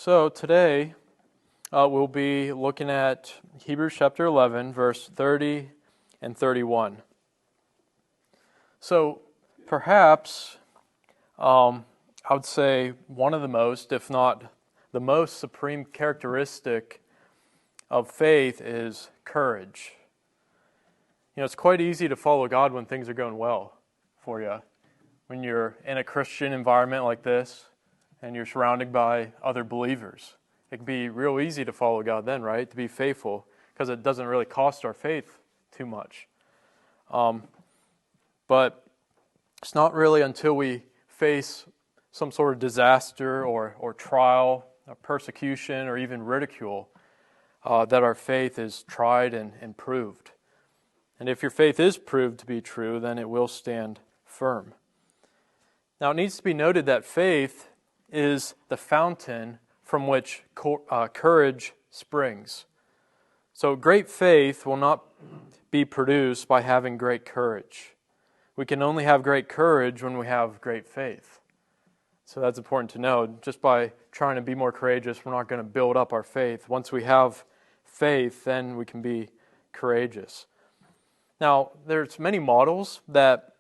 So today we'll be looking at Hebrews chapter 11, verse 30 and 31. So perhaps I would say one of the most, if not the most supreme characteristic of faith is courage. You know, it's quite easy to follow God when things are going well for you. When you're in a Christian environment like this and you're surrounded by other believers. It can be real easy to follow God then, right? To be faithful, because it doesn't really cost our faith too much. But it's not really until we face some sort of disaster or trial, or persecution, or even ridicule that our faith is tried and proved. And if your faith is proved to be true, then it will stand firm. Now, it needs to be noted that faith is the fountain from which courage springs. So great faith will not be produced by having great courage. We can only have great courage when we have great faith. So that's important to know. Just by trying to be more courageous, we're not going to build up our faith. Once we have faith, then we can be courageous. Now, there's many models that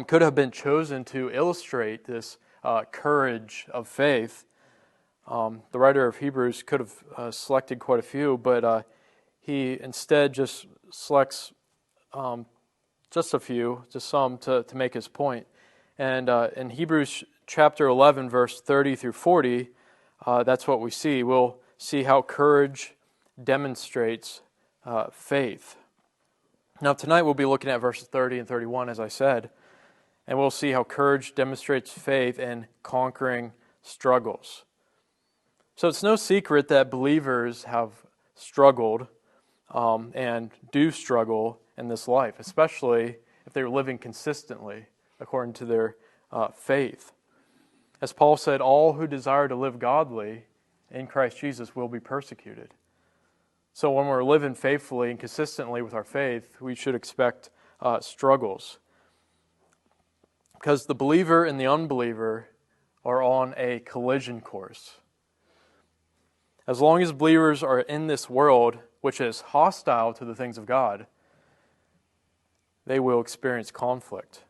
could have been chosen to illustrate this courage of faith. The writer of Hebrews could have selected quite a few, but he instead just selects just a few, just some to make his point. And in Hebrews chapter 11, verse 30 through 40, that's what we see. We'll see how courage demonstrates faith. Now tonight we'll be looking at verses 30 and 31, as I said, and we'll see how courage demonstrates faith in conquering struggles. So it's no secret that believers have struggled and do struggle in this life, especially if they're living consistently according to their faith. As Paul said, all who desire to live godly in Christ Jesus will be persecuted. So when we're living faithfully and consistently with our faith, we should expect struggles. Because the believer and the unbeliever are on a collision course. As long as believers are in this world, which is hostile to the things of God, they will experience conflict.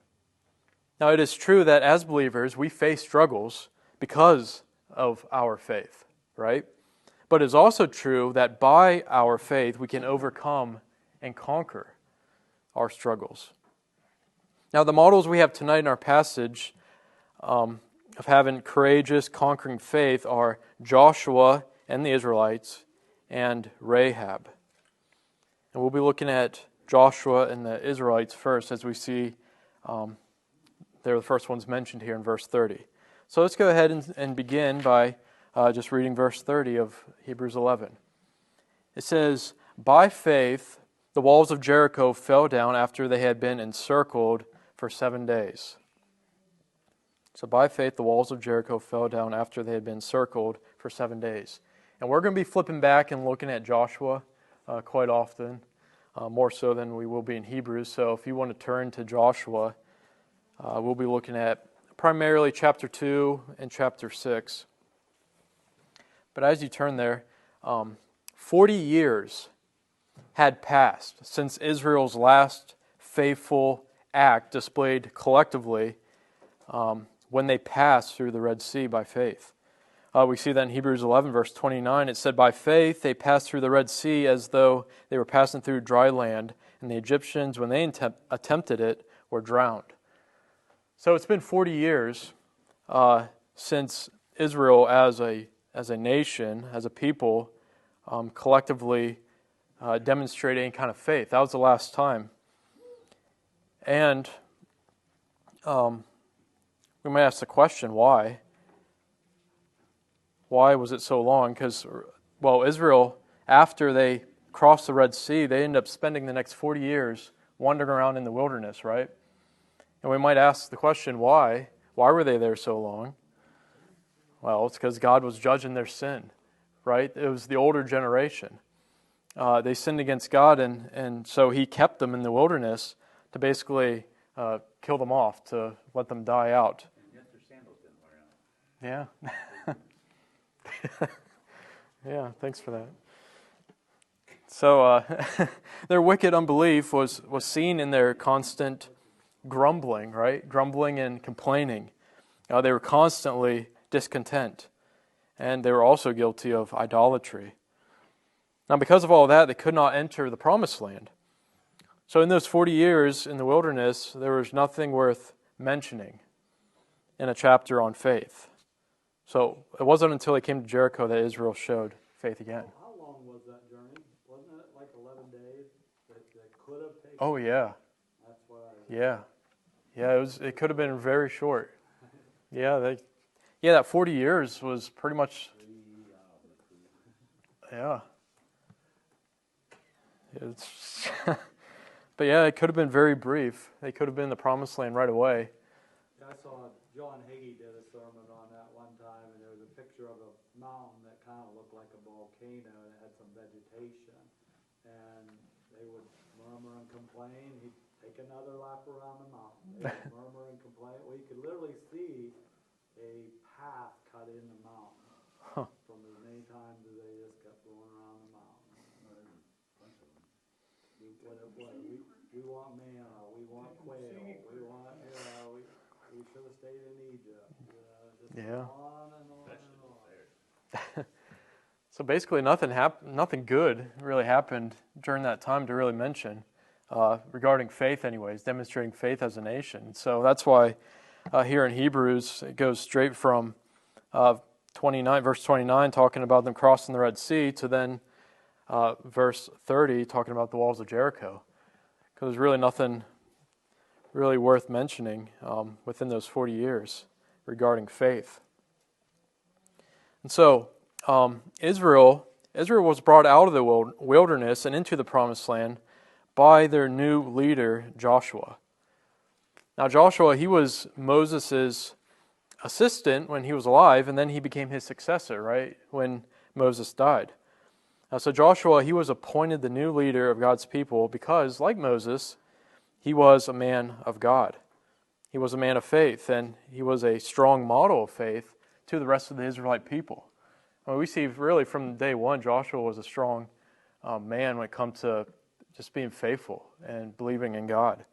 Now, it is true that as believers, we face struggles because of our faith, right? But it is also true that by our faith, we can overcome and conquer our struggles. Now, the models we have tonight in our passage of having courageous, conquering faith are Joshua and the Israelites and Rahab. And we'll be looking at Joshua and the Israelites first, as we see they're the first ones mentioned here in verse 30. So let's go ahead and begin by just reading verse 30 of Hebrews 11. It says, "By faith the walls of Jericho fell down after they had been encircled for 7 days." So by faith the walls of Jericho fell down after they had been encircled for 7 days. And we're going to be flipping back and looking at Joshua quite often, more so than we will be in Hebrews. So if you want to turn to Joshua, we'll be looking at primarily chapter 2 and chapter 6. But as you turn there, 40 years had passed since Israel's last faithful act displayed collectively when they passed through the Red Sea by faith. We see that in Hebrews 11, verse 29. It said, "By faith they passed through the Red Sea as though they were passing through dry land, and the Egyptians, when they attempted it, were drowned." So it's been 40 years since Israel as a nation, as a people, collectively demonstrated any kind of faith. That was the last time. And we might ask the question, why? Why was it so long? Because, well, Israel, after they crossed the Red Sea, they ended up spending the next 40 years wandering around in the wilderness, right? And we might ask the question, why? Why were they there so long? Well, it's because God was judging their sin, right? It was the older generation. They sinned against God, and so He kept them in the wilderness to basically kill them off, to let them die out. Yes, their sandals didn't wear out. Yeah. Yeah, thanks for that. So their wicked unbelief was seen in their constant grumbling, right? Grumbling and complaining. They were constantly discontent, and they were also guilty of idolatry. Now, because of all that, they could not enter the promised land. So in those 40 years in the wilderness, there was nothing worth mentioning in a chapter on faith. So it wasn't until they came to Jericho that Israel showed faith again. How long was that journey? Wasn't it like 11 days that could have taken? Oh, yeah. That's what I... Yeah, it could have been very short. Yeah, that 40 years was pretty much... Yeah. But yeah, it could have been very brief. They could have been in the promised land right away. I saw John Hagee did a sermon on that one time, and there was a picture of a mountain that kind of looked like a volcano, and it had some vegetation. And they would murmur and complain. He'd take another lap around the mountain. They would murmur and complain. Well, you could literally see a path cut in the mountain from as many times as they just kept going around the mountain. We want manna, we want quail, we want, we should have stayed in Egypt. Just on and on and on. So basically nothing good really happened during that time to really mention regarding faith anyways, demonstrating faith as a nation. So that's why here in Hebrews it goes straight from verse 29 talking about them crossing the Red Sea to then verse 30 talking about the walls of Jericho. Because there's really nothing really worth mentioning within those 40 years regarding faith. And so Israel was brought out of the wilderness and into the promised land by their new leader, Joshua. Now Joshua, he was Moses' assistant when he was alive, and then he became his successor, right, when Moses died. So Joshua, he was appointed the new leader of God's people because, like Moses, he was a man of God. He was a man of faith, and he was a strong model of faith to the rest of the Israelite people. We see really from day one, Joshua was a strong man when it comes to just being faithful and believing in God.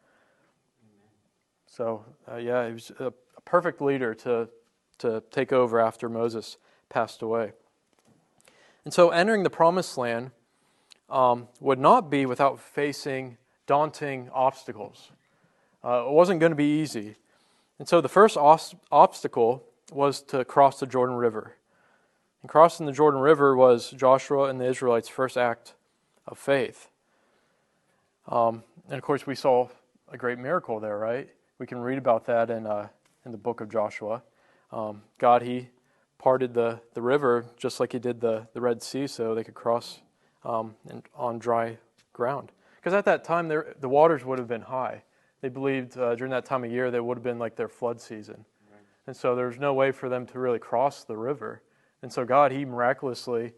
So, he was a perfect leader to take over after Moses passed away. And so entering the promised land would not be without facing daunting obstacles. It wasn't going to be easy. And so the first obstacle was to cross the Jordan River. And crossing the Jordan River was Joshua and the Israelites' first act of faith. And of course we saw a great miracle there, right? We can read about that in the book of Joshua. God, He parted the river just like He did the Red Sea so they could cross on dry ground. Because at that time, the waters would have been high. They believed during that time of year that would have been like their flood season. Right. And so there was no way for them to really cross the river. And so God, He miraculously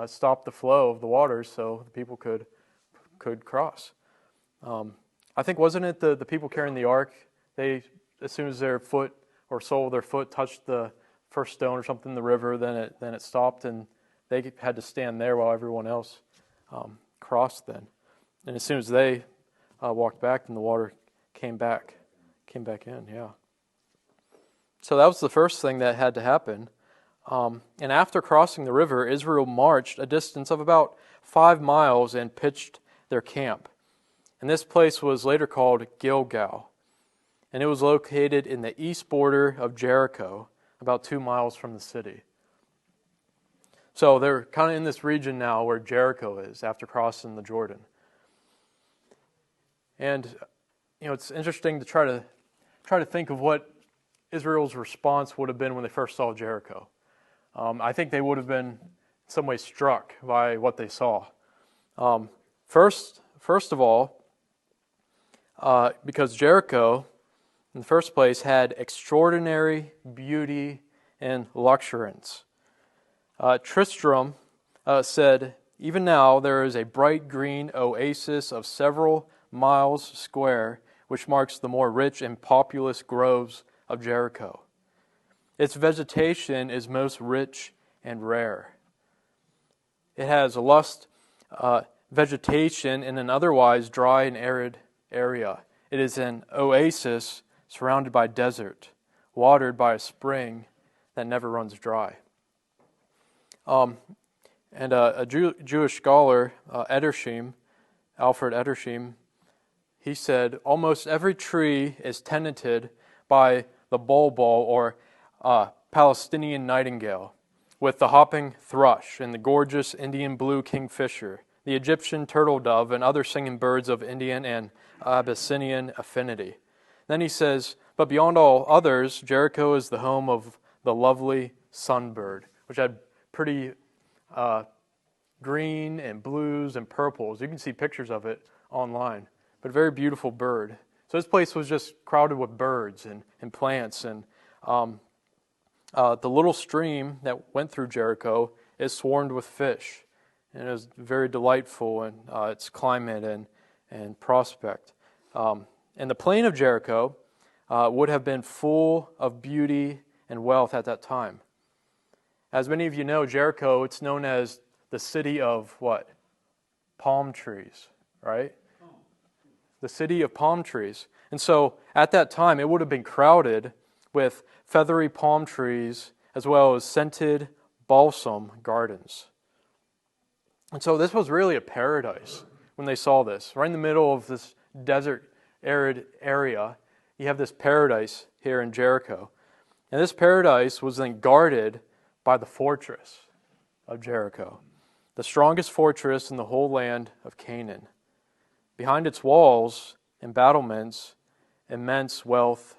stopped the flow of the waters so the people could cross. I think, wasn't it the people carrying the ark, as soon as their foot or sole of their foot touched the first stone or something in the river, then it stopped, and they had to stand there while everyone else crossed then. And as soon as they walked back, then the water came back in, yeah. So that was the first thing that had to happen. And after crossing the river, Israel marched a distance of about 5 miles and pitched their camp. And this place was later called Gilgal. And it was located in the east border of Jericho, about 2 miles from the city. So they're kind of in this region now where Jericho is after crossing the Jordan. And it's interesting to try to think of what Israel's response would have been when they first saw Jericho. I think they would have been in some way struck by what they saw. First of all, because Jericho, in the first place, had extraordinary beauty and luxuriance. Tristram said, "Even now there is a bright green oasis of several miles square, which marks the more rich and populous groves of Jericho. Its vegetation is most rich and rare. It has lush vegetation in an otherwise dry and arid area. It is an oasis surrounded by desert, watered by a spring that never runs dry. And a Jewish scholar, Alfred Edersheim, he said, almost every tree is tenanted by the bulbul or Palestinian nightingale, with the hopping thrush and the gorgeous Indian blue kingfisher, the Egyptian turtle dove, and other singing birds of Indian and Abyssinian affinity. Then he says, but beyond all others, Jericho is the home of the lovely sunbird, which had pretty green and blues and purples. You can see pictures of it online, but a very beautiful bird. So this place was just crowded with birds and plants, and the little stream that went through Jericho is swarmed with fish, and it was very delightful in its climate and prospect. And the plain of Jericho would have been full of beauty and wealth at that time. As many of you know, Jericho, it's known as the city of what? Palm trees, right? The city of palm trees. And so at that time, it would have been crowded with feathery palm trees as well as scented balsam gardens. And so this was really a paradise when they saw this. Right in the middle of this desert, arid area, you have this paradise here in Jericho. And this paradise was then guarded by the fortress of Jericho, the strongest fortress in the whole land of Canaan. Behind its walls and battlements, immense wealth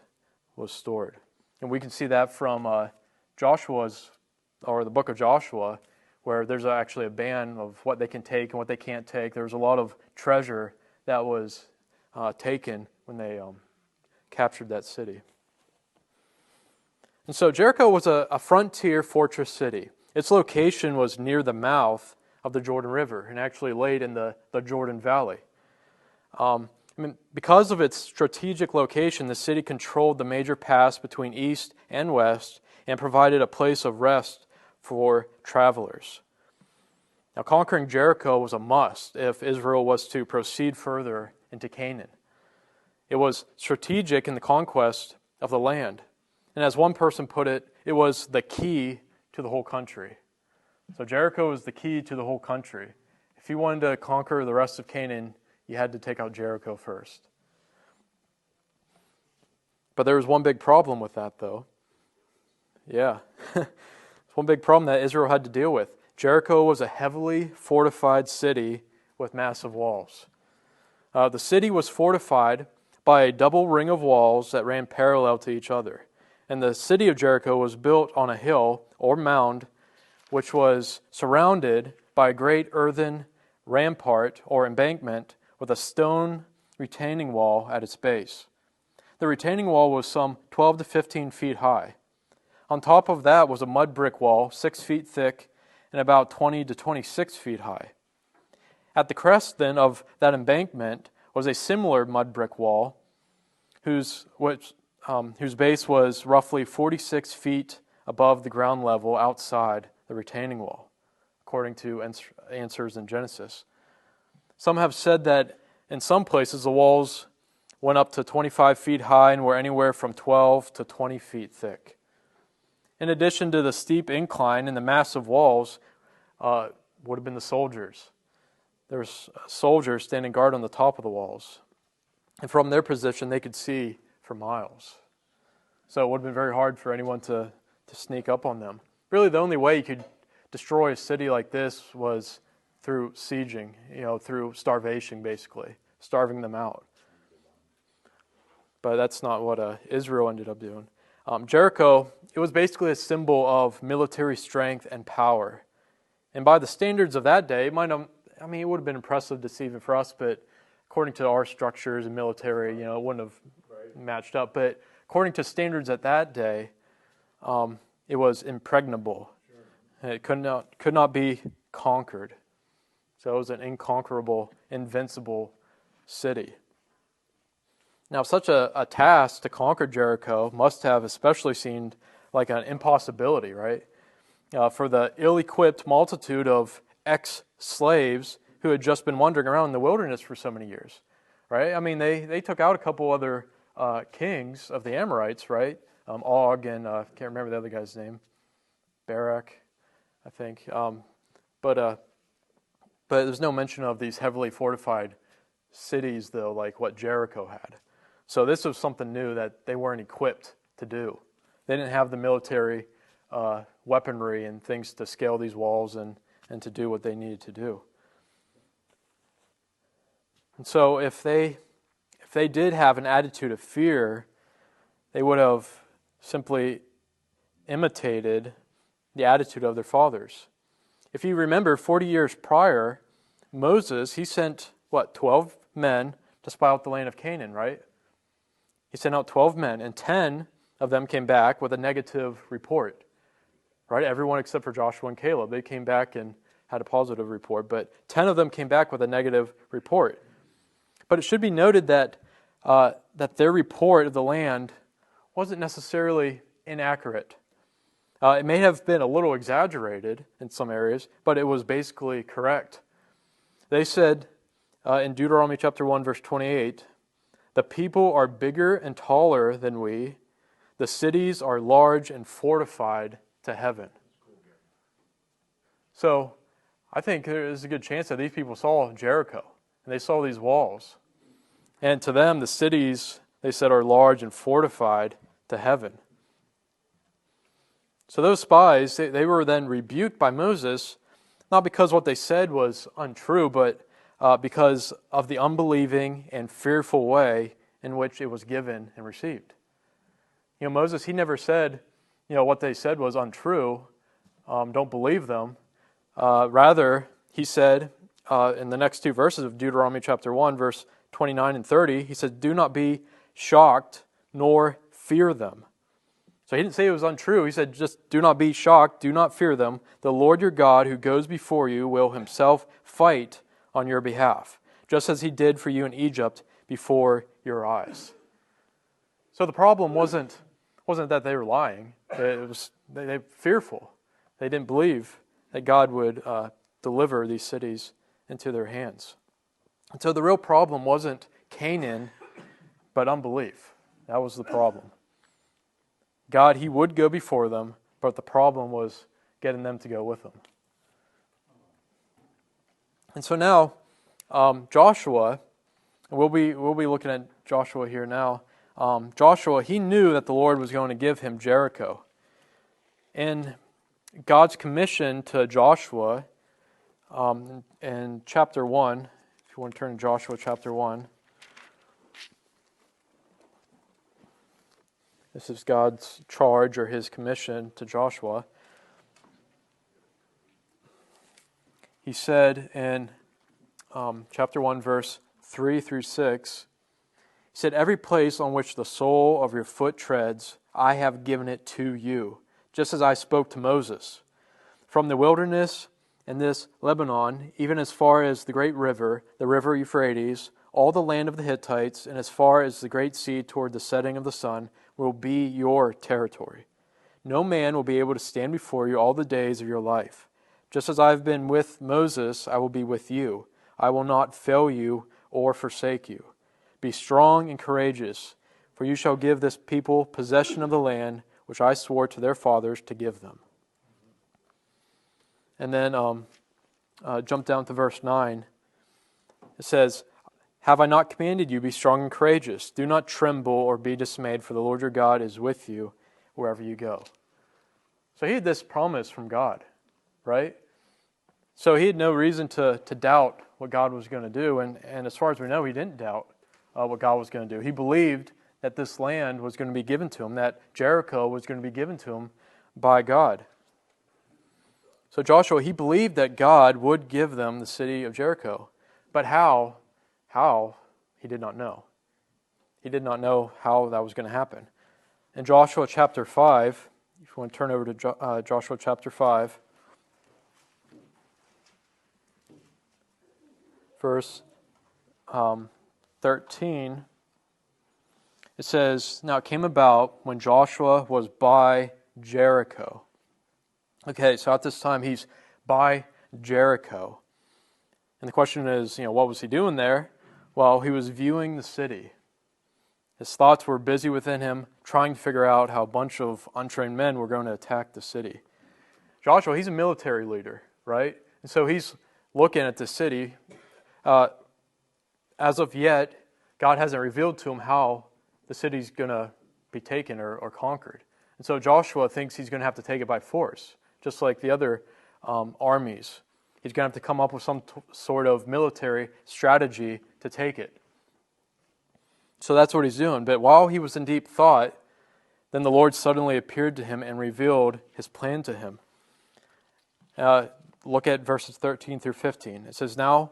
was stored. And we can see that from the book of Joshua, where there's actually a ban of what they can take and what they can't take. There was a lot of treasure that was taken when they captured that city. And so Jericho was a frontier fortress city. Its location was near the mouth of the Jordan River and actually laid in the Jordan Valley. Because of its strategic location, the city controlled the major pass between east and west and provided a place of rest for travelers. Now, conquering Jericho was a must if Israel was to proceed further into Canaan. It was strategic in the conquest of the land. And as one person put it, it was the key to the whole country. So Jericho was the key to the whole country. If you wanted to conquer the rest of Canaan, you had to take out Jericho first. But there was one big problem with that, though. Yeah. One big problem that Israel had to deal with. Jericho was a heavily fortified city with massive walls. The city was fortified by a double ring of walls that ran parallel to each other. And the city of Jericho was built on a hill or mound, which was surrounded by a great earthen rampart or embankment with a stone retaining wall at its base. The retaining wall was some 12 to 15 feet high. On top of that was a mud brick wall, 6 feet thick and about 20 to 26 feet high. At the crest then of that embankment was a similar mud brick wall whose base was roughly 46 feet above the ground level outside the retaining wall, according to answers in Genesis. Some have said that in some places the walls went up to 25 feet high and were anywhere from 12 to 20 feet thick. In addition to the steep incline and the massive walls would have been the soldiers. There's soldiers standing guard on the top of the walls. And from their position, they could see for miles. So it would have been very hard for anyone to sneak up on them. Really, the only way you could destroy a city like this was through sieging, through starvation, basically, starving them out. But that's not what Israel ended up doing. Jericho, it was basically a symbol of military strength and power. And by the standards of that day, it would have been impressive to see even for us, but according to our structures and military, it wouldn't have matched up. But according to standards at that day, it was impregnable. Sure. It could not be conquered. So it was an inconquerable, invincible city. Now, such a task to conquer Jericho must have especially seemed like an impossibility, right? for the ill-equipped multitude of ex-slaves who had just been wandering around in the wilderness for so many years, right? I mean, they took out a couple other kings of the Amorites, right? Og and I can't remember the other guy's name, Barak, I think. But there's no mention of these heavily fortified cities, though, like what Jericho had. So this was something new that they weren't equipped to do. They didn't have the military weaponry and things to scale these walls and to do what they needed to do. And so if they did have an attitude of fear, they would have simply imitated the attitude of their fathers. If you remember, 40 years prior, Moses, he sent, 12 men to spy out the land of Canaan, right? He sent out 12 men, and 10 of them came back with a negative report, right? Everyone except for Joshua and Caleb. They came back and had a positive report, but 10 of them came back with a negative report. But it should be noted that their report of the land wasn't necessarily inaccurate. It may have been a little exaggerated in some areas, but it was basically correct. They said in Deuteronomy chapter 1, verse 28, "The people are bigger and taller than we. The cities are large and fortified to heaven." So I think there is a good chance that these people saw Jericho, and they saw these walls. And to them, the cities, they said, are large and fortified to heaven. So those spies, they were then rebuked by Moses, not because what they said was untrue, but because of the unbelieving and fearful way in which it was given and received. Moses, he never said, what they said was untrue. Don't believe them. Rather, he said in the next two verses of Deuteronomy chapter 1, verse 29 and 30, he said, "Do not be shocked nor fear them." So he didn't say it was untrue. He said, just do not be shocked, do not fear them. The Lord your God who goes before you will himself fight on your behalf, just as he did for you in Egypt before your eyes. So the problem wasn't that they were lying. It was they were fearful. They didn't believe that God would deliver these cities into their hands. And so the real problem wasn't Canaan, but unbelief. That was the problem. God, he would go before them, but the problem was getting them to go with him. And so now, Joshua, we'll be looking at Joshua here now. Joshua, he knew that the Lord was going to give him Jericho. And God's commission to Joshua in chapter 1, if you want to turn to Joshua chapter 1. This is God's charge or his commission to Joshua. He said in chapter 1, verse 3 through 6, he said, "Every place on which the sole of your foot treads, I have given it to you, just as I spoke to Moses. From the wilderness and this Lebanon, even as far as the great river, the river Euphrates, all the land of the Hittites, and as far as the great sea toward the setting of the sun, will be your territory. No man will be able to stand before you all the days of your life. Just as I have been with Moses, I will be with you. I will not fail you or forsake you. Be strong and courageous, for you shall give this people possession of the land which I swore to their fathers to give them." And then jump down to verse 9. It says, "Have I not commanded you, be strong and courageous? Do not tremble or be dismayed, for the Lord your God is with you wherever you go." So he had this promise from God, right? So he had no reason to doubt what God was going to do. And as far as we know, he didn't doubt what God was going to do. He believed that this land was going to be given to him, that Jericho was going to be given to him by God. So Joshua, he believed that God would give them the city of Jericho. But how, he did not know. He did not know how that was going to happen. In Joshua chapter 5, if you want to turn over to Joshua chapter 5, verse 13, it says, "Now it came about when Joshua was by Jericho, Okay, so at this time he's by Jericho. And the question is, what was he doing there? Well, he was viewing the city. His thoughts were busy within him, trying to figure out how a bunch of untrained men were going to attack the city. Joshua, he's a military leader, right? And so he's looking at the city. As of yet, God hasn't revealed to him how the city's going to be taken or conquered. And so Joshua thinks he's going to have to take it by force, just like the other armies. He's going to have to come up with some sort of military strategy to take it. So that's what he's doing. But while he was in deep thought, then the Lord suddenly appeared to him and revealed his plan to him. Look at verses 13 through 15. It says, "Now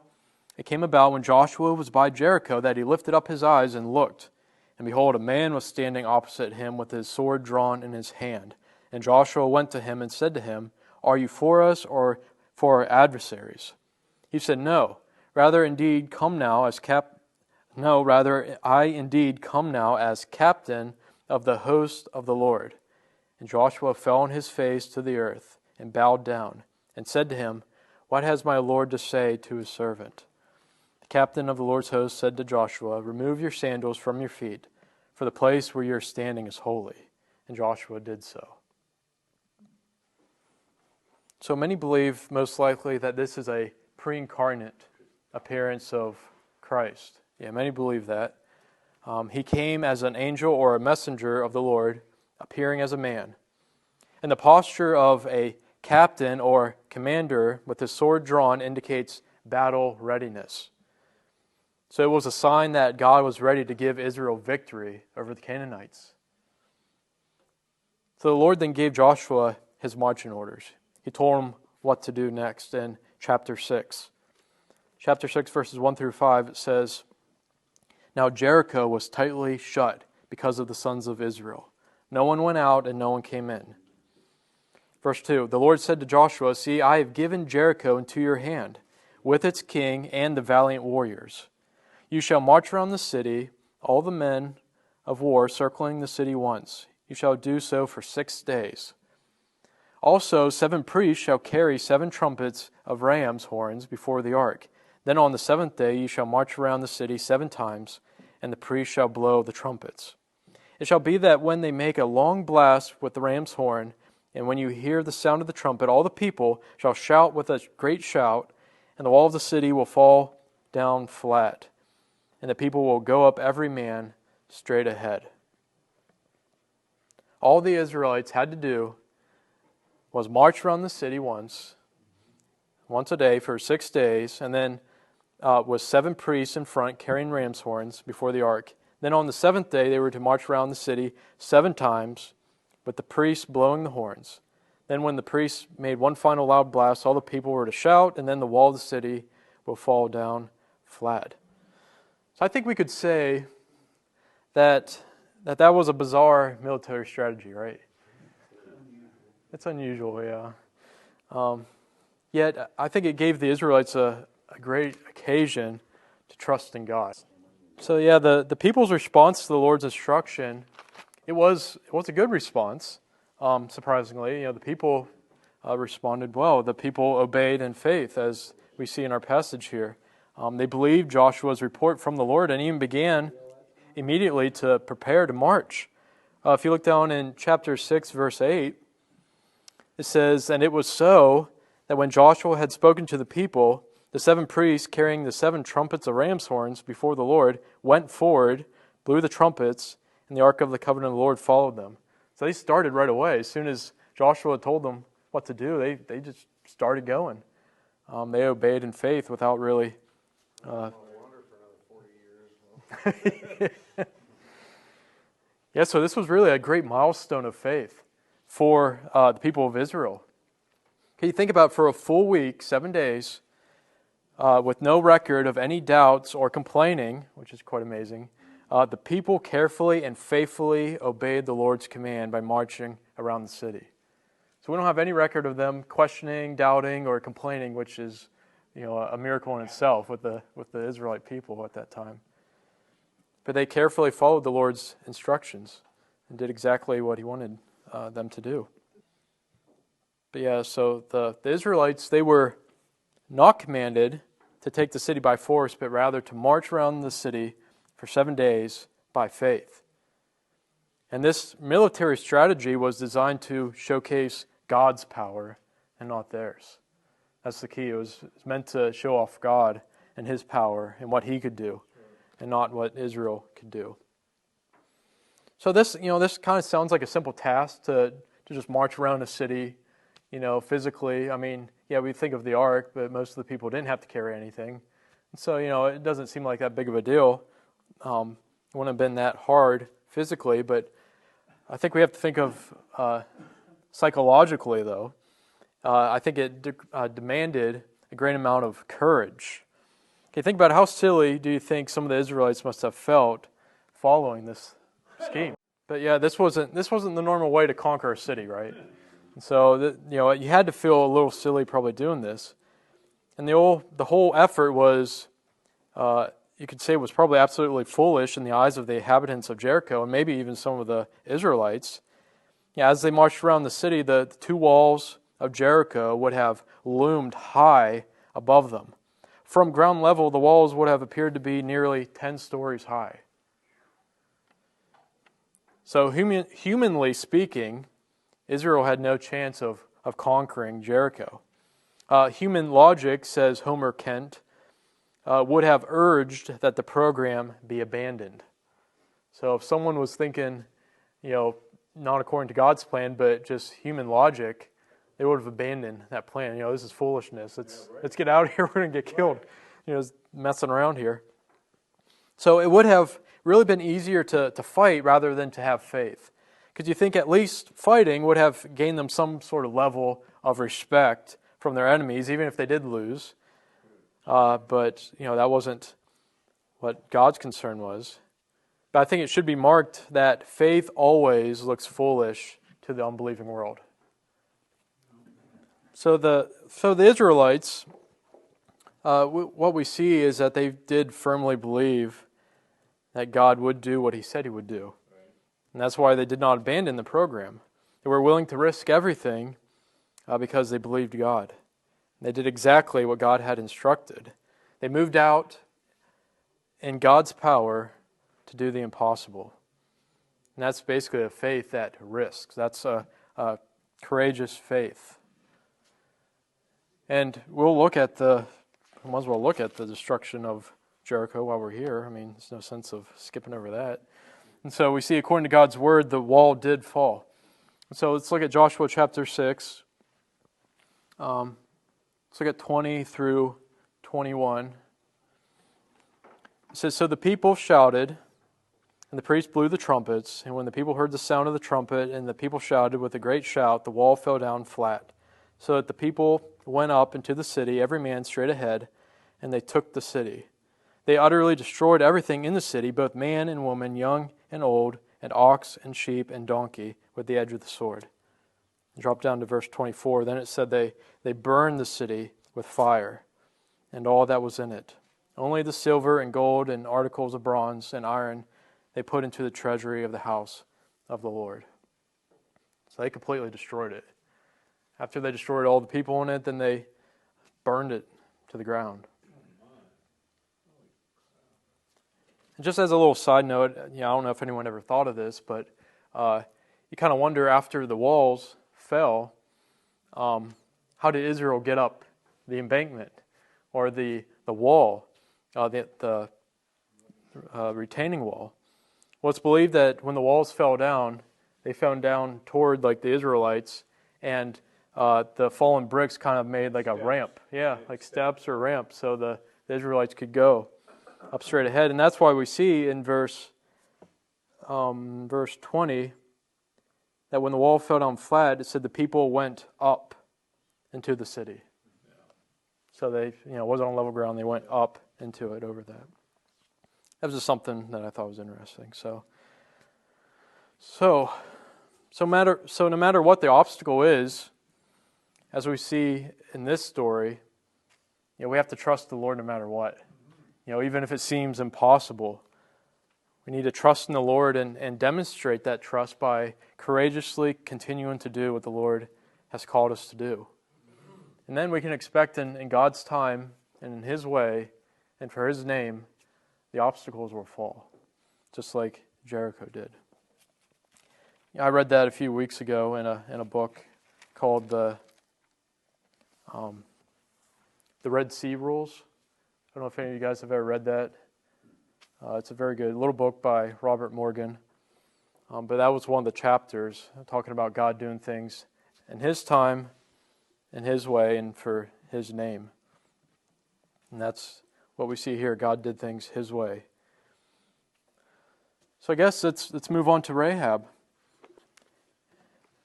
it came about when Joshua was by Jericho that he lifted up his eyes and looked. And behold, a man was standing opposite him with his sword drawn in his hand. And Joshua went to him and said to him, 'Are you for us or for our adversaries?' He said, 'No, rather I indeed come now as captain of the host of the Lord.' And Joshua fell on his face to the earth and bowed down and said to him, 'What has my Lord to say to his servant?' The captain of the Lord's host said to Joshua, 'Remove your sandals from your feet, for the place where you are standing is holy.' And Joshua did so." So many believe most likely that this is a pre-incarnate appearance of Christ. Yeah, many believe that. He came as an angel or a messenger of the Lord, appearing as a man. And the posture of a captain or commander with his sword drawn indicates battle readiness. So it was a sign that God was ready to give Israel victory over the Canaanites. So the Lord then gave Joshua his marching orders. He told him what to do next in chapter 6. Chapter 6, verses 1 through 5, it says, "Now Jericho was tightly shut because of the sons of Israel. No one went out and no one came in." Verse 2, "The Lord said to Joshua, 'See, I have given Jericho into your hand, with its king and the valiant warriors. You shall march around the city, all the men of war circling the city once. You shall do so for 6 days. Also 7 priests shall carry 7 trumpets of ram's horns before the ark. Then on the 7th day you shall march around the city 7 times, and the priests shall blow the trumpets. It shall be that when they make a long blast with the ram's horn, and when you hear the sound of the trumpet, all the people shall shout with a great shout, and the wall of the city will fall down flat, and the people will go up every man straight ahead.'" All the Israelites had to do was march around the city once a day for 6 days, and then with 7 priests in front carrying ram's horns before the ark. Then on the 7th day they were to march around the city 7 times, with the priests blowing the horns. Then when the priests made one final loud blast, all the people were to shout, and then the wall of the city will fall down flat. So I think we could say that was a bizarre military strategy, right? It's unusual, yeah. Yet I think it gave the Israelites a great occasion to trust in God. So yeah, the people's response to the Lord's instruction, it was a good response. Surprisingly, the people responded well. The people obeyed in faith, as we see in our passage here. They believed Joshua's report from the Lord and even began immediately to prepare to march. If you look down in chapter 6, verse 8, it says, "And it was so that when Joshua had spoken to the people, the 7 priests carrying the 7 trumpets of ram's horns before the Lord went forward, blew the trumpets, and the ark of the covenant of the Lord followed them." So they started right away. As soon as Joshua told them what to do, they just started going. They obeyed in faith without really... Yeah, so this was really a great milestone of faith for the people of Israel. Can you think about, for a full week, 7 days, with no record of any doubts or complaining, which is quite amazing, the people carefully and faithfully obeyed the Lord's command by marching around the city. So we don't have any record of them questioning, doubting, or complaining, which is, a miracle in itself with the Israelite people at that time. But they carefully followed the Lord's instructions and did exactly what He wanted them to do. But yeah, so the Israelites, they were not commanded to take the city by force, but rather to march around the city for 7 days by faith. And this military strategy was designed to showcase God's power and not theirs. That's the key. It was meant to show off God and His power and what He could do, and not what Israel could do. So this kind of sounds like a simple task to just march around a city, physically. I mean, yeah, we think of the ark, but most of the people didn't have to carry anything. And so, it doesn't seem like that big of a deal. It wouldn't have been that hard physically, but I think we have to think of psychologically, though. I think it demanded a great amount of courage. Okay, think about how silly do you think some of the Israelites must have felt following this scheme? But yeah, this wasn't the normal way to conquer a city, right? And so you had to feel a little silly probably doing this. And the whole effort was, you could say, was probably absolutely foolish in the eyes of the inhabitants of Jericho, and maybe even some of the Israelites. Yeah, as they marched around the city, the two walls of Jericho would have loomed high above them. From ground level, the walls would have appeared to be nearly 10 stories high. So humanly speaking, Israel had no chance of conquering Jericho. Human logic, says Homer Kent, would have urged that the program be abandoned. So if someone was thinking, not according to God's plan, but just human logic, they would have abandoned that plan. This is foolishness. Let's get out of here. We're going to get killed. Messing around here. So it would have really been easier to fight rather than to have faith. Because you think at least fighting would have gained them some sort of level of respect from their enemies, even if they did lose. But that wasn't what God's concern was. But I think it should be marked that faith always looks foolish to the unbelieving world. So the Israelites, what we see is that they did firmly believe that God would do what He said He would do. And that's why they did not abandon the program. They were willing to risk everything because they believed God. They did exactly what God had instructed. They moved out in God's power to do the impossible. And that's basically a faith that risks. That's a courageous faith. And we'll might as well look at the destruction of Jericho while we're here. I mean, there's no sense of skipping over that. And so we see, according to God's word, the wall did fall. So let's look at Joshua chapter 6. Let's look at 20 through 21. It says, "So the people shouted, and the priest blew the trumpets, and when the people heard the sound of the trumpet, and the people shouted with a great shout, the wall fell down flat, so that the people went up into the city, every man straight ahead, and they took the city. They utterly destroyed everything in the city, both man and woman, young and old, and ox and sheep and donkey, with the edge of the sword." Drop down to verse 24. Then it said they burned the city with fire, and all that was in it. Only the silver and gold and articles of bronze and iron they put into the treasury of the house of the Lord. So they completely destroyed it. After they destroyed all the people in it, then they burned it to the ground. And just as a little side note, I don't know if anyone ever thought of this, but you kind of wonder, after the walls fell, how did Israel get up the embankment or the wall, the retaining wall? Well, it's believed that when the walls fell down, they fell down toward like the Israelites, and the fallen bricks kind of made like a ramp. Yeah, like steps or ramp, so the Israelites could go up straight ahead. And that's why we see in verse 20 that when the wall fell down flat, it said the people went up into the city. So they, it wasn't on level ground. They went up into it over that. That was just something that I thought was interesting. So no matter what the obstacle is, as we see in this story, we have to trust the Lord no matter what. Even if it seems impossible, we need to trust in the Lord and demonstrate that trust by courageously continuing to do what the Lord has called us to do. And then we can expect in God's time and in His way and for His name, the obstacles will fall, just like Jericho did. I read that a few weeks ago in a book called the Red Sea Rules. I don't know if any of you guys have ever read that. It's a very good little book by Robert Morgan. But that was one of the chapters talking about God doing things in His time, in His way, and for His name. And that's what we see here. God did things His way. So I guess let's move on to Rahab.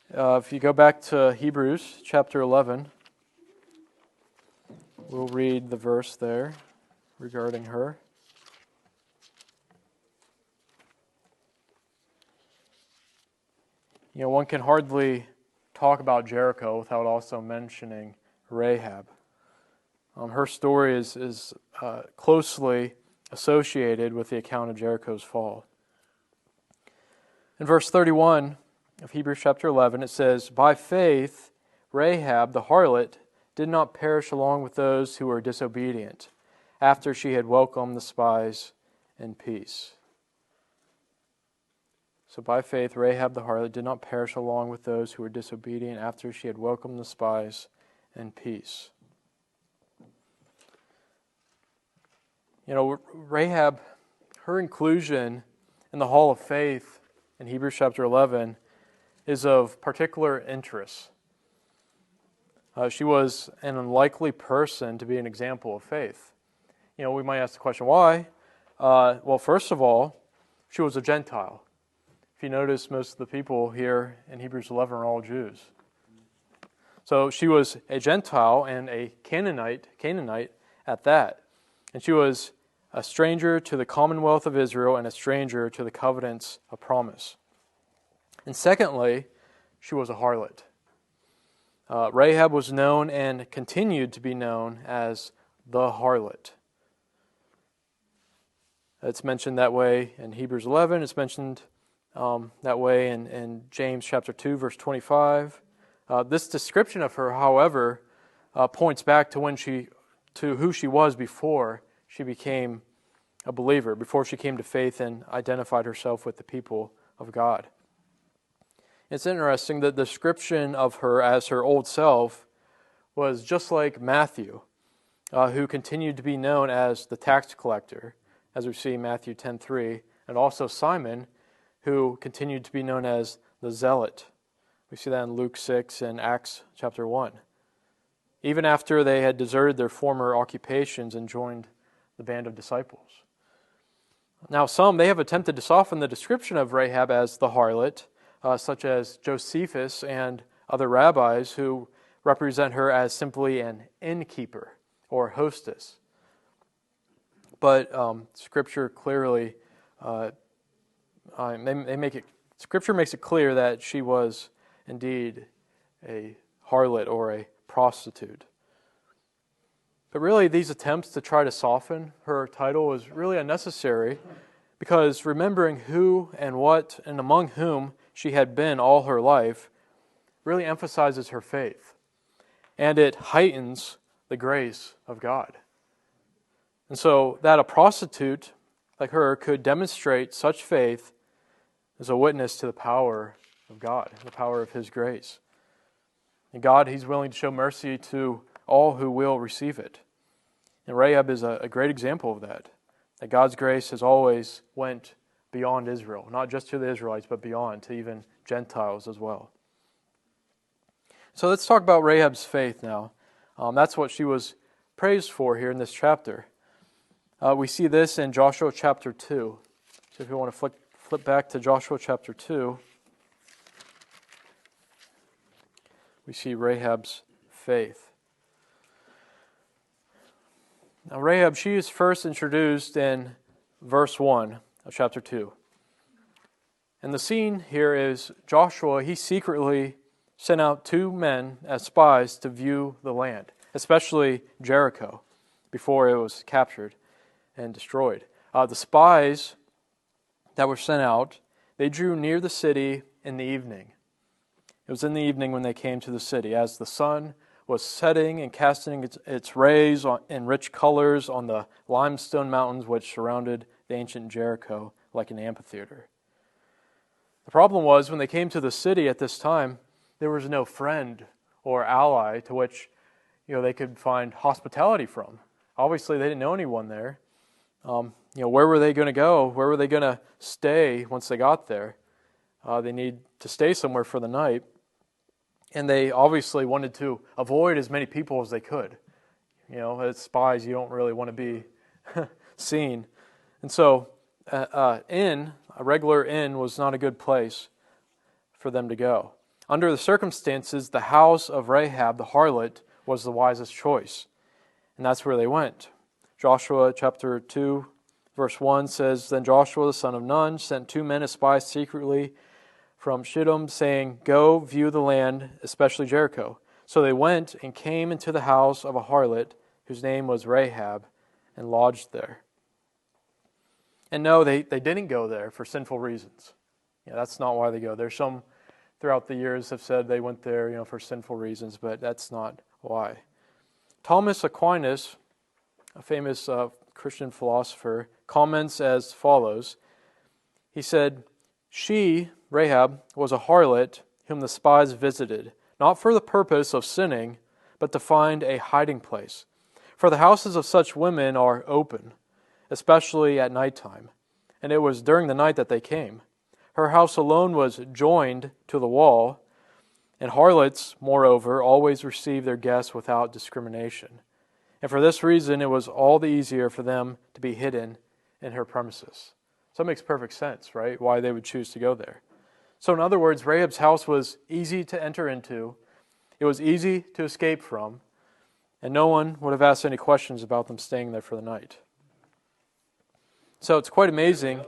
If you go back to Hebrews chapter 11, we'll read the verse there regarding her. You know, one can hardly talk about Jericho without also mentioning Rahab. Her story is closely associated with the account of Jericho's fall. In verse 31 of Hebrews chapter 11, it says, "By faith, Rahab the harlot did not perish along with those who were disobedient, after she had welcomed the spies in peace." So by faith, Rahab the harlot did not perish along with those who were disobedient, after she had welcomed the spies in peace. You know, Rahab, her inclusion in the Hall of Faith in Hebrews chapter 11 is of particular interest. She was an unlikely person to be an example of faith. You know, we might ask the question, why? Well, first of all, she was a Gentile. If you notice, most of the people here in Hebrews 11 are all Jews. So she was a Gentile and a Canaanite at that. And she was a stranger to the commonwealth of Israel and a stranger to the covenants of promise. And secondly, she was a harlot. Rahab was known and continued to be known as the harlot. It's mentioned that way in Hebrews 11. It's mentioned that way in James chapter 2, verse 25. This description of her, however, points back to who she was before she became a believer, before she came to faith and identified herself with the people of God. It's interesting that the description of her as her old self was just like Matthew, who continued to be known as the tax collector, as we see in Matthew 10:3, and also Simon, who continued to be known as the zealot. We see that in Luke 6 and Acts chapter 1. Even after they had deserted their former occupations and joined the band of disciples. Now they have attempted to soften the description of Rahab as the harlot, such as Josephus and other rabbis who represent her as simply an innkeeper or hostess. But Scripture clearly, Scripture makes it clear that she was indeed a harlot or a prostitute. But really, these attempts to try to soften her title was really unnecessary, because remembering who and what and among whom she had been all her life really emphasizes her faith, and it heightens the grace of God. And so that a prostitute like her could demonstrate such faith is a witness to the power of God, the power of His grace. And God, He's willing to show mercy to all who will receive it. And Rahab is a great example of that God's grace has always went beyond Israel, not just to the Israelites, but beyond, to even Gentiles as well. So let's talk about Rahab's faith now. That's what she was praised for here in this chapter. We see this in Joshua chapter 2. So if you want to flip back to Joshua chapter 2, we see Rahab's faith. Now Rahab, she is first introduced in verse 1 of chapter 2. And the scene here is Joshua, he secretly sent out 2 men as spies to view the land, especially Jericho, before it was captured and destroyed. The spies that were sent out, they drew near the city in the evening. It was in the evening when they came to the city, as the sun was setting and casting its rays in rich colors on the limestone mountains which surrounded the ancient Jericho like an amphitheater. The problem was, when they came to the city at this time, there was no friend or ally to which they could find hospitality from. Obviously, they didn't know anyone there. Where were they going to go? Where were they going to stay once they got there? They need to stay somewhere for the night. And they obviously wanted to avoid as many people as they could. As spies, you don't really want to be seen. And so, a regular inn was not a good place for them to go. Under the circumstances, the house of Rahab, the harlot, was the wisest choice. And that's where they went. Joshua chapter 2, verse 1 says, Then Joshua the son of Nun sent 2 men as spies secretly from Shittim, saying, Go view the land, especially Jericho. So they went and came into the house of a harlot, whose name was Rahab, and lodged there. And no, they didn't go there for sinful reasons. That's not why they go there. Some throughout the years have said they went there, for sinful reasons, but that's not why. Thomas Aquinas, a famous Christian philosopher, comments as follows. He said, She, Rahab, was a harlot whom the spies visited, not for the purpose of sinning, but to find a hiding place. For the houses of such women are open, especially at nighttime, and it was during the night that they came. Her house alone was joined to the wall, and harlots, moreover, always receive their guests without discrimination. And for this reason, it was all the easier for them to be hidden in her premises. So it makes perfect sense, right? Why they would choose to go there. So in other words, Rahab's house was easy to enter into. It was easy to escape from. And no one would have asked any questions about them staying there for the night. So it's quite amazing.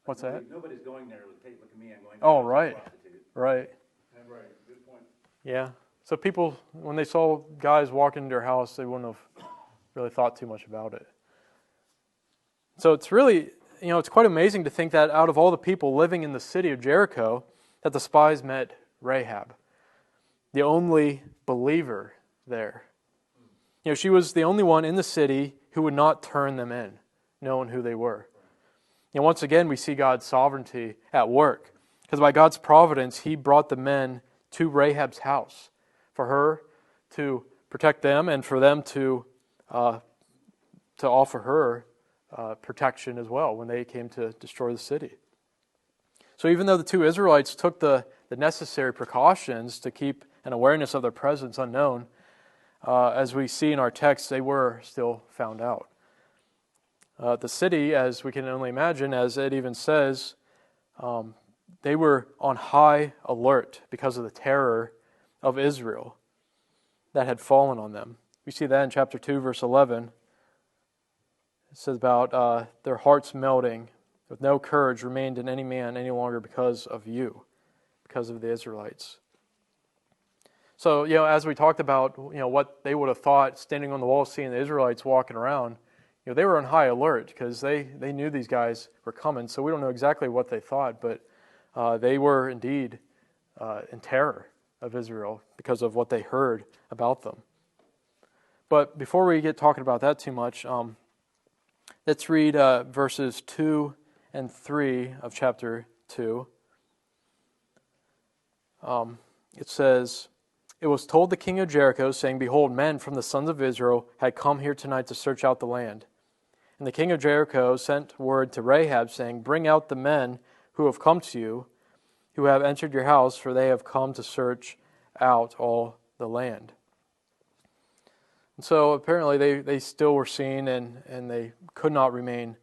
What's that? Nobody's going there with, hey, look at me, I'm going to Oh, right. Right. Right, good point. Yeah. So people, when they saw guys walking into their house, they wouldn't have really thought too much about it. So it's really, it's quite amazing to think that out of all the people living in the city of Jericho, that the spies met Rahab, the only believer there. She was the only one in the city who would not turn them in, knowing who they were. And once again, we see God's sovereignty at work. Because by God's providence, He brought the men to Rahab's house for her to protect them and for them to offer her protection as well when they came to destroy the city. So even though the 2 Israelites took the necessary precautions to keep an awareness of their presence unknown, as we see in our text, they were still found out. The city, as we can only imagine, as it even says, they were on high alert because of the terror of Israel that had fallen on them. We see that in chapter 2, verse 11. It says about their hearts melting, with no courage remained in any man any longer because of you, because of the Israelites. So, as we talked about, what they would have thought standing on the wall seeing the Israelites walking around, they were on high alert because they knew these guys were coming. So we don't know exactly what they thought, but they were indeed in terror of Israel because of what they heard about them. But before we get talking about that too much, let's read verses 2 and 3 of chapter 2. It says, It was told the king of Jericho, saying, Behold, men from the sons of Israel had come here tonight to search out the land. And the king of Jericho sent word to Rahab, saying, Bring out the men who have come to you, who have entered your house, for they have come to search out all the land. And so apparently they still were seen, and they could not remain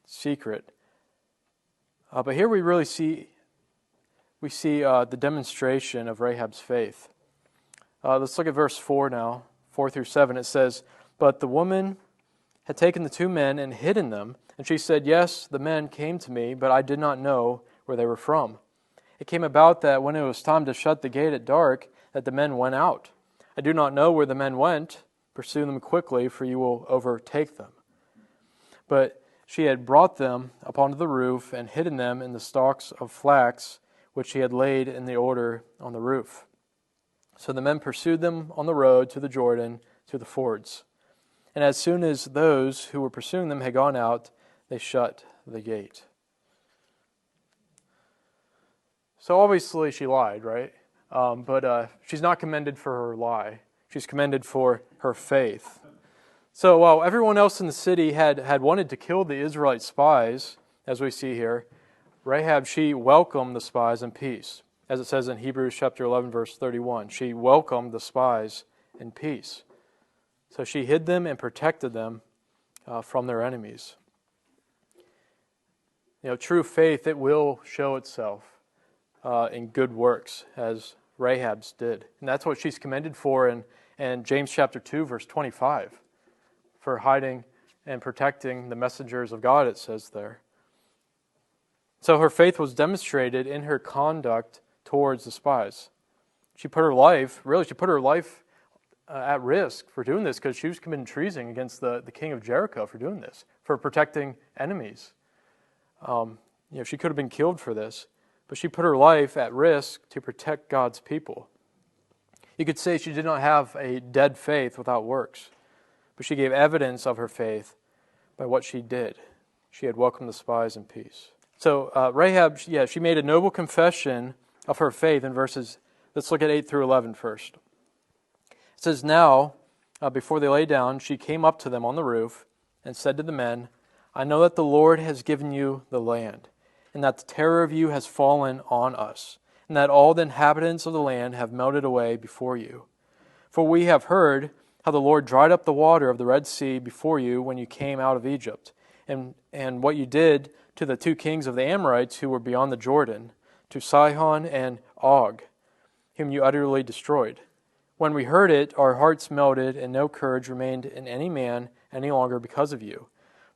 secret. But here we really see the demonstration of Rahab's faith. Let's look at verse 4 now, 4 through 7. It says, But the woman had taken the 2 men and hidden them, and she said, Yes, the men came to me, but I did not know where they were from. It came about that when it was time to shut the gate at dark, that the men went out. I do not know where the men went. Pursue them quickly, for you will overtake them. But she had brought them up onto the roof and hidden them in the stalks of flax which she had laid in the order on the roof. So the men pursued them on the road to the Jordan, to the fords. And as soon as those who were pursuing them had gone out, they shut the gate. So obviously she lied, right? But she's not commended for her lie. She's commended for her faith. So while everyone else in the city had wanted to kill the Israelite spies, as we see here, Rahab, she welcomed the spies in peace. As it says in Hebrews chapter 11, verse 31, she welcomed the spies in peace. So she hid them and protected them from their enemies. True faith, it will show itself in good works, as Rahab's did. And that's what she's commended for in James chapter 2, verse 25, for hiding and protecting the messengers of God, it says there. So her faith was demonstrated in her conduct towards the spies. She put her life at risk for doing this, because she was committing treason against the king of Jericho for doing this, for protecting enemies. She could have been killed for this, but she put her life at risk to protect God's people. You could say she did not have a dead faith without works, but she gave evidence of her faith by what she did. She had welcomed the spies in peace. So Rahab, she made a noble confession of her faith in verses, let's look at 8 through 11 first. It says, Now, before they lay down, she came up to them on the roof and said to the men, I know that the Lord has given you the land, and that the terror of you has fallen on us, and that all the inhabitants of the land have melted away before you. For we have heard how the Lord dried up the water of the Red Sea before you when you came out of Egypt, and what you did to the two kings of the Amorites who were beyond the Jordan, to Sihon and Og, whom you utterly destroyed. When we heard it, our hearts melted, and no courage remained in any man any longer because of you.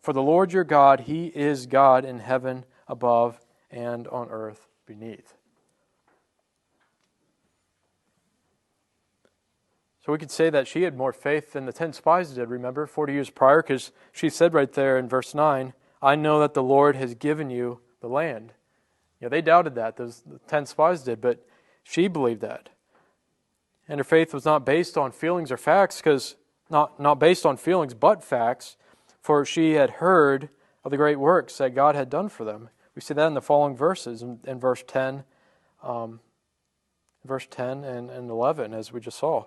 For the Lord your God, He is God in heaven above and on earth beneath. So we could say that she had more faith than the 10 spies did, remember, 40 years prior, because she said right there in verse 9, I know that the Lord has given you the land. They doubted that, the 10 spies did, but she believed that. And her faith was not based on feelings or facts, because not based on feelings, but facts, for she had heard of the great works that God had done for them. We see that in the following verses, in verse 10 and 11, as we just saw.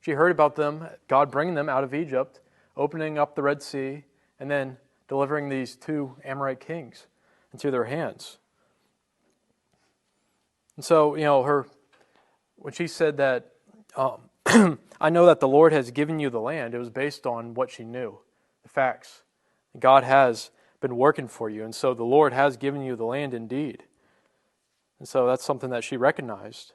She heard about them, God bringing them out of Egypt, opening up the Red Sea, and then delivering these two Amorite kings into their hands. And so, when she said that, I know that the Lord has given you the land, it was based on what she knew, the facts. God has been working for you, and so the Lord has given you the land indeed. And so that's something that she recognized.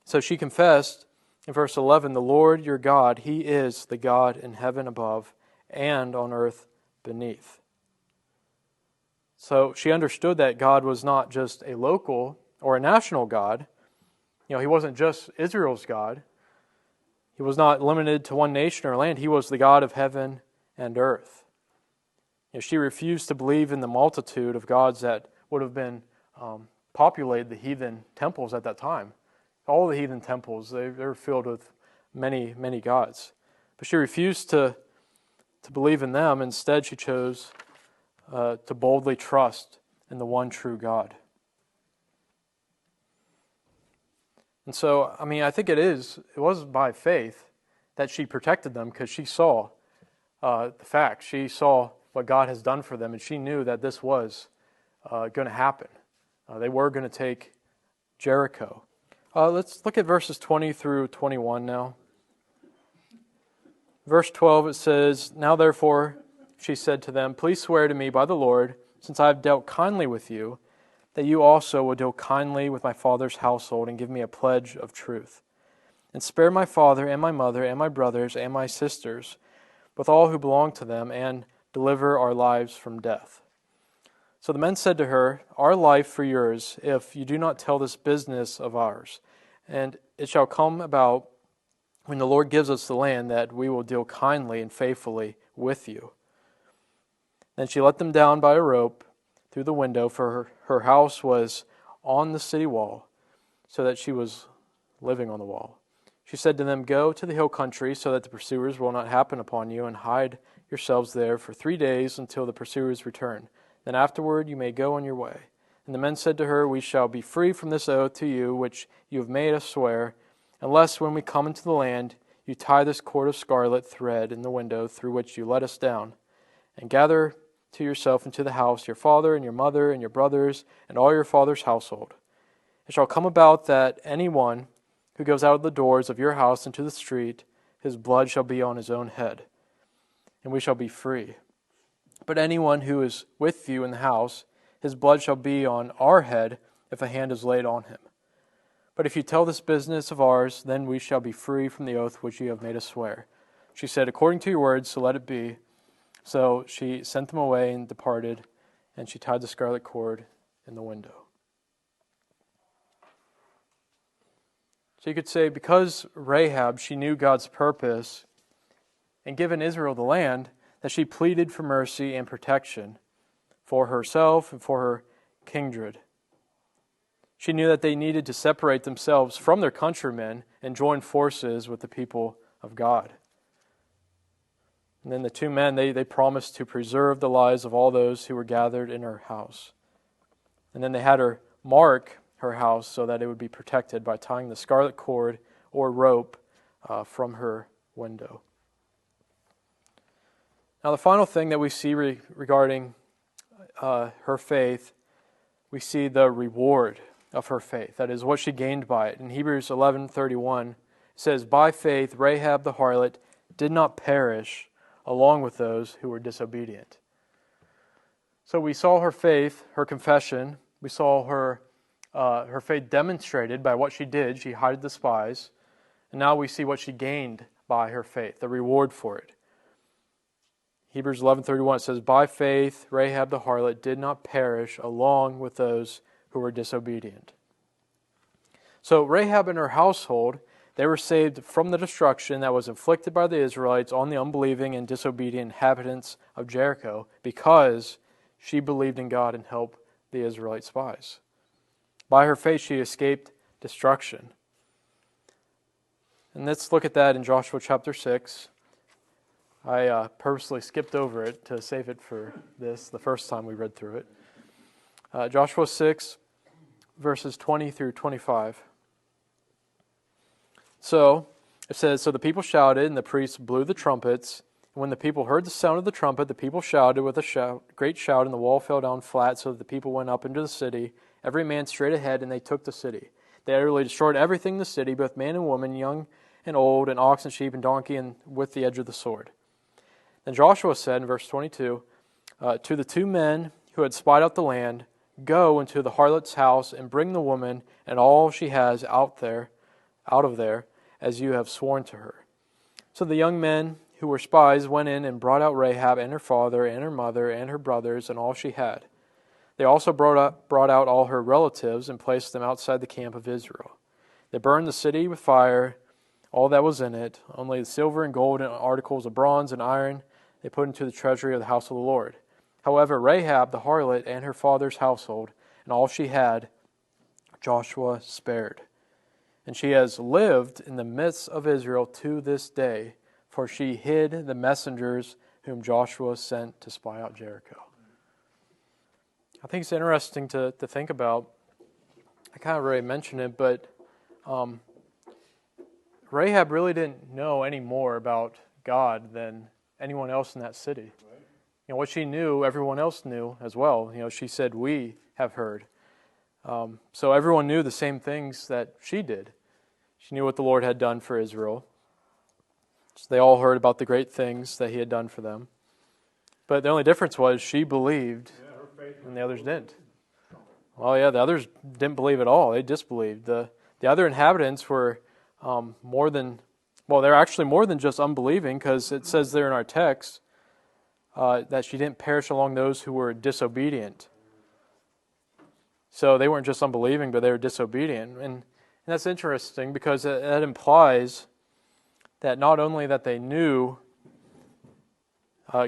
So she confessed in verse 11, the Lord your God, He is the God in heaven above and on earth beneath. So she understood that God was not just a local or a national God. He wasn't just Israel's God. He was not limited to one nation or land. He was the God of heaven and earth. She refused to believe in the multitude of gods that would have been populated the heathen temples at that time. All the heathen temples, they were filled with many, many gods. But she refused to believe in them. Instead, she chose to boldly trust in the one true God. And so, I think it was by faith that she protected them, because she saw the facts. She saw what God has done for them, and she knew that this was going to happen. They were going to take Jericho. Let's look at verses 20 through 21 now. Verse 12, it says, Now therefore, she said to them, Please swear to me by the Lord, since I have dealt kindly with you, that you also will deal kindly with my father's household and give me a pledge of truth. And spare my father and my mother and my brothers and my sisters, with all who belong to them, and deliver our lives from death. So the men said to her, Our life for yours, if you do not tell this business of ours. And it shall come about, when the Lord gives us the land, that we will deal kindly and faithfully with you. Then she let them down by a rope through the window, for her house was on the city wall, so that she was living on the wall. She said to them, "Go to the hill country, so that the pursuers will not happen upon you, and hide yourselves there for 3 days until the pursuers return. Then afterward you may go on your way." And the men said to her, "We shall be free from this oath to you, which you have made us swear, unless when we come into the land, you tie this cord of scarlet thread in the window through which you let us down, and gather to yourself into the house your father and your mother and your brothers and all your father's household. It shall come about that anyone who goes out of the doors of your house into the street, his blood shall be on his own head, and we shall be free. But anyone who is with you in the house, his blood shall be on our head if a hand is laid on him. But if you tell this business of ours, then we shall be free from the oath which you have made us swear." She said, "According to your words, so let it be." So she sent them away and departed, and she tied the scarlet cord in the window. So you could say, because Rahab, she knew God's purpose and given Israel the land, that she pleaded for mercy and protection for herself and for her kindred. She knew that they needed to separate themselves from their countrymen and join forces with the people of God. And then the two men, they promised to preserve the lives of all those who were gathered in her house. And then they had her mark her house so that it would be protected by tying the scarlet cord or rope from her window. Now the final thing that we see regarding her faith, we see the reward of her faith. That is what she gained by it. In Hebrews 11:31, it says, "By faith Rahab the harlot did not perish along with those who were disobedient." So we saw her faith, her confession. We saw her faith demonstrated by what she did. She hid the spies. And now we see what she gained by her faith, the reward for it. Hebrews 11:31 says, "By faith Rahab the harlot did not perish along with those who were disobedient." So Rahab and her household, they were saved from the destruction that was inflicted by the Israelites on the unbelieving and disobedient inhabitants of Jericho because she believed in God and helped the Israelite spies. By her faith, she escaped destruction. And let's look at that in Joshua chapter 6. I purposely skipped over it to save it for this, the first time we read through it. Joshua 6, verses 20 through 25. So, it says, "So the people shouted, and the priests blew the trumpets. And when the people heard the sound of the trumpet, the people shouted with a great shout, and the wall fell down flat, so that the people went up into the city, every man straight ahead, and they took the city. They utterly destroyed everything in the city, both man and woman, young and old, and ox and sheep and donkey, and with the edge of the sword." Then Joshua said in verse 22, "To the two men who had spied out the land, go into the harlot's house and bring the woman and all she has out of there, as you have sworn to her." So the young men who were spies went in and brought out Rahab and her father and her mother and her brothers and all she had. They also brought out all her relatives and placed them outside the camp of Israel. They burned the city with fire, all that was in it, only the silver and gold and articles of bronze and iron they put into the treasury of the house of the Lord. However, Rahab the harlot and her father's household and all she had, Joshua spared. And she has lived in the midst of Israel to this day, for she hid the messengers whom Joshua sent to spy out Jericho. I think it's interesting to think about. I kind of already mentioned it, but Rahab really didn't know any more about God than anyone else in that city. You know, what she knew, everyone else knew as well. You know, she said, "We have heard." So everyone knew the same things that she did. She knew what the Lord had done for Israel. So they all heard about the great things that He had done for them. But the only difference was she believed and the others didn't. Well, yeah, the others didn't believe at all. They disbelieved. The other inhabitants were they're actually more than just unbelieving, because it says there in our text that she didn't perish along those who were disobedient. So they weren't just unbelieving, but they were disobedient. And that's interesting, because that implies that not only that they knew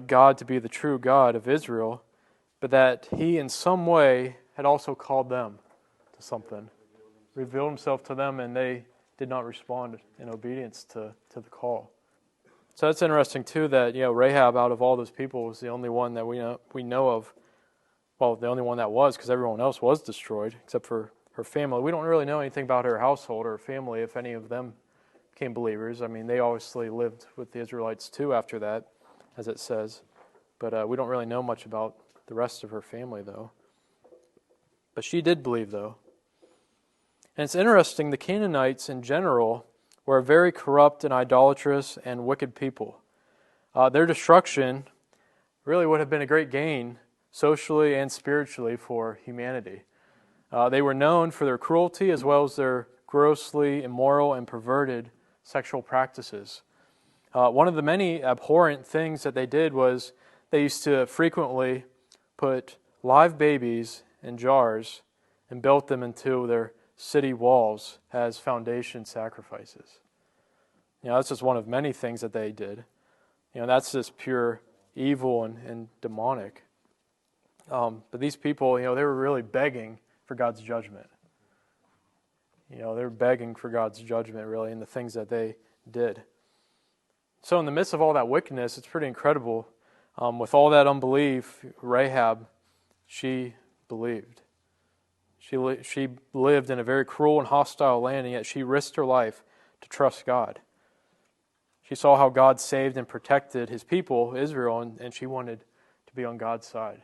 God to be the true God of Israel, but that he in some way had also called them to something, revealed himself to them, and they did not respond in obedience to the call. So that's interesting too, that Rahab, out of all those people, was the only one that we know of. Well, the only one that was, because everyone else was destroyed except for her family. We don't really know anything about her household or her family, if any of them became believers. I mean, they obviously lived with the Israelites too after that, as it says. But we don't really know much about the rest of her family, though. But she did believe, though. And it's interesting, the Canaanites in general were a very corrupt and idolatrous and wicked people. Their destruction really would have been a great gain socially and spiritually for humanity. They were known for their cruelty as well as their grossly immoral and perverted sexual practices. One of the many abhorrent things that they did was they used to frequently put live babies in jars and built them into their city walls as foundation sacrifices. That's just one of many things that they did. That's just pure evil and demonic. But these people, they were really begging for God's judgment. They were begging for God's judgment, really, in the things that they did. So in the midst of all that wickedness, it's pretty incredible. With all that unbelief, Rahab, she believed. She lived in a very cruel and hostile land, and yet she risked her life to trust God. She saw how God saved and protected his people, Israel, and she wanted to be on God's side.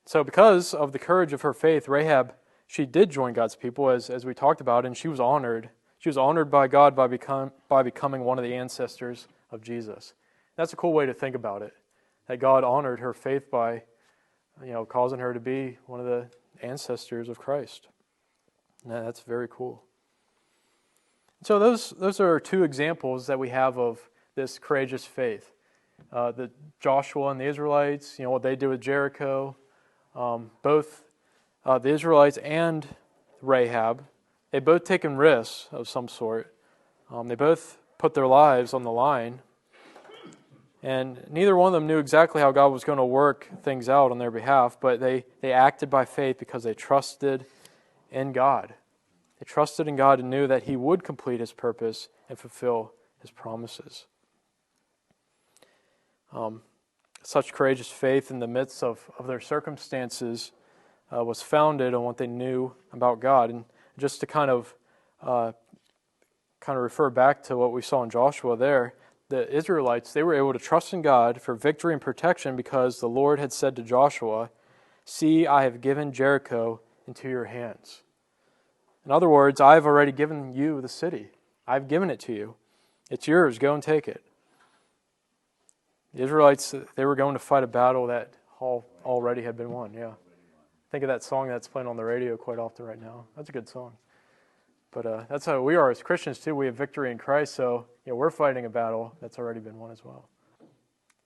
So because of the courage of her faith, Rahab, she did join God's people, as we talked about, and she was honored. She was honored by God by becoming one of the ancestors of Jesus. That's a cool way to think about it, that God honored her faith by causing her to be one of the ancestors of Christ. And that's very cool. So those are two examples that we have of this courageous faith. The Joshua and the Israelites, what they did with Jericho. Both the Israelites and Rahab, they both taken risks of some sort. They both put their lives on the line. And neither one of them knew exactly how God was going to work things out on their behalf, but they acted by faith because they trusted in God. They trusted in God and knew that he would complete his purpose and fulfill his promises. Such courageous faith in the midst of their circumstances was founded on what they knew about God. And just to kind of refer back to what we saw in Joshua there, the Israelites, they were able to trust in God for victory and protection because the Lord had said to Joshua, "See, I have given Jericho into your hands." In other words, I've already given you the city. I've given it to you. It's yours. Go and take it. The Israelites, they were going to fight a battle that already had been won, yeah. Think of that song that's playing on the radio quite often right now. That's a good song. But that's how we are as Christians too. We have victory in Christ, so we're fighting a battle that's already been won as well.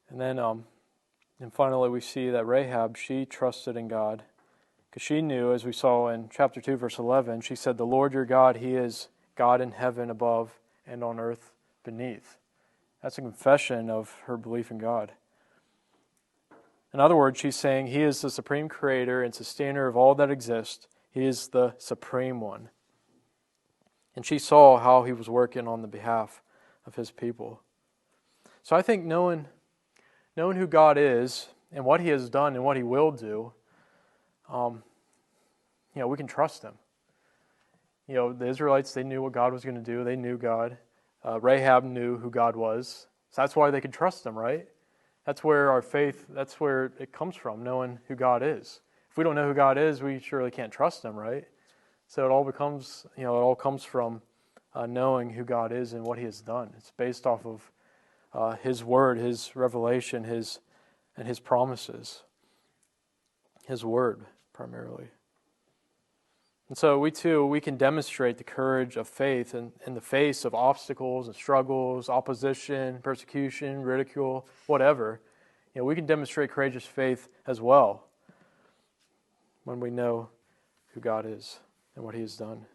And then and finally we see that Rahab, she trusted in God because she knew, as we saw in chapter 2, verse 11, she said, "The Lord your God, he is God in heaven above and on earth beneath." That's a confession of her belief in God. In other words, she's saying he is the supreme creator and sustainer of all that exists. He is the supreme one. And she saw how he was working on the behalf of his people. So I think knowing who God is and what he has done and what he will do, we can trust him. The Israelites, they knew what God was going to do. They knew God. Rahab knew who God was. So that's why they could trust him, right? That's where our faith, that's where it comes from, knowing who God is. If we don't know who God is, we surely can't trust him, right? So it all comes from knowing who God is and what he has done. It's based off of his word, his revelation, and his promises. His word, primarily. And so we can demonstrate the courage of faith in the face of obstacles and struggles, opposition, persecution, ridicule, whatever. We can demonstrate courageous faith as well when we know who God is and what he has done.